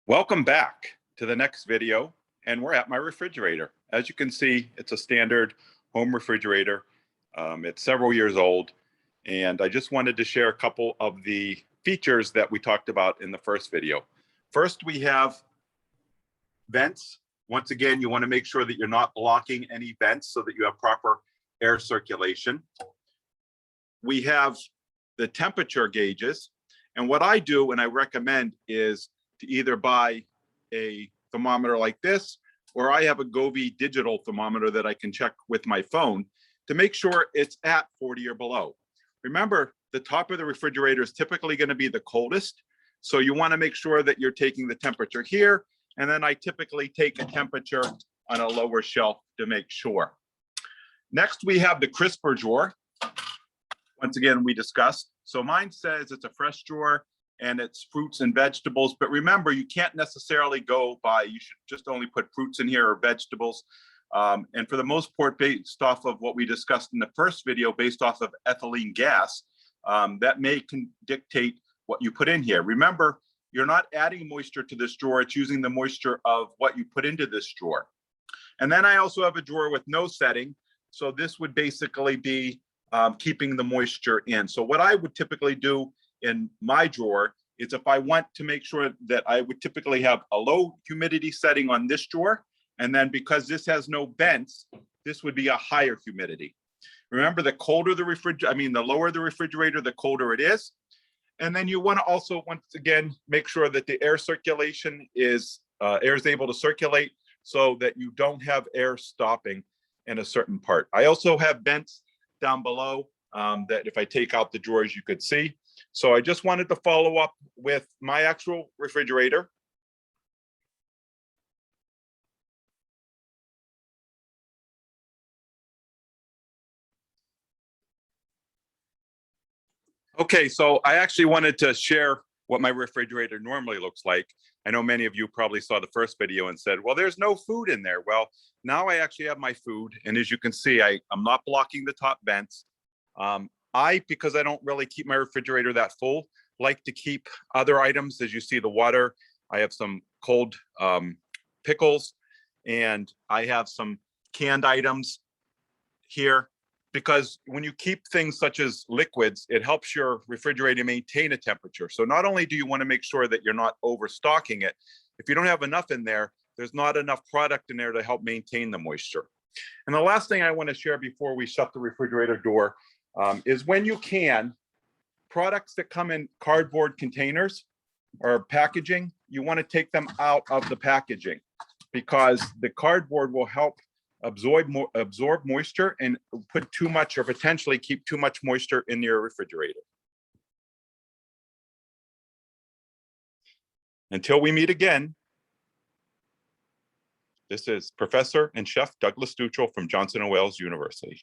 Welcome back to the next video, and we're at my refrigerator. As you can see, it's a standard home refrigerator. It's several years old, and I just wanted to share a couple of the features that we talked about in the first video. First, we have vents. Once again, you want to make sure that you're not blocking any vents so that you have proper air circulation. We have the temperature gauges, and what I do and I recommend is to either buy a thermometer like this, or I have a Govee digital thermometer that I can check with my phone to make sure it's at 40 or below. Remember, the top of the refrigerator is typically going to be the coldest, so you want to make sure that you're taking the temperature here, and then I typically take a temperature on a lower shelf to make sure. Next, we have the crisper drawer. Once again, we discussed. So mine says it's a fresh drawer and it's fruits and vegetables, but remember, you can't necessarily go by, you should just only put fruits in here or vegetables. And for the most part, based off of what we discussed in the first video, based off of ethylene gas, that can dictate what you put in here. Remember, you're not adding moisture to this drawer, it's using the moisture of what you put into this drawer. And then I also have a drawer with no setting. So this would basically be keeping the moisture in. So what I would typically do in my drawer is, if I want to make sure that, I would typically have a low humidity setting on this drawer. And then because this has no vents, this would be a higher humidity. Remember, the colder the the lower the refrigerator, the colder it is. And then you want to also, once again, make sure that the air circulation is, air is able to circulate so that you don't have air stopping in a certain part. I also have vents down below that if I take out the drawers, you could see. So I just wanted to follow up with my actual refrigerator. Okay, so I actually wanted to share what my refrigerator normally looks like. I know many of you probably saw the first video and said, well, there's no food in there. Well, now I actually have my food. And as you can see, I'm not blocking the top vents. Because I don't really keep my refrigerator that full, like to keep other items. As you see, the water, I have some cold pickles, and I have some canned items here, because when you keep things such as liquids, it helps your refrigerator maintain a temperature. So not only do you want to make sure that you're not overstocking it, if you don't have enough in there, there's not enough product in there to help maintain the moisture. And the last thing I want to share before we shut the refrigerator door is, when you can, products that come in cardboard containers or packaging, you want to take them out of the packaging, because the cardboard will help absorb moisture and put too much, or potentially keep too much moisture in your refrigerator. Until we meet again, this is Professor and Chef Douglas Dutrell from Johnson & Wales University.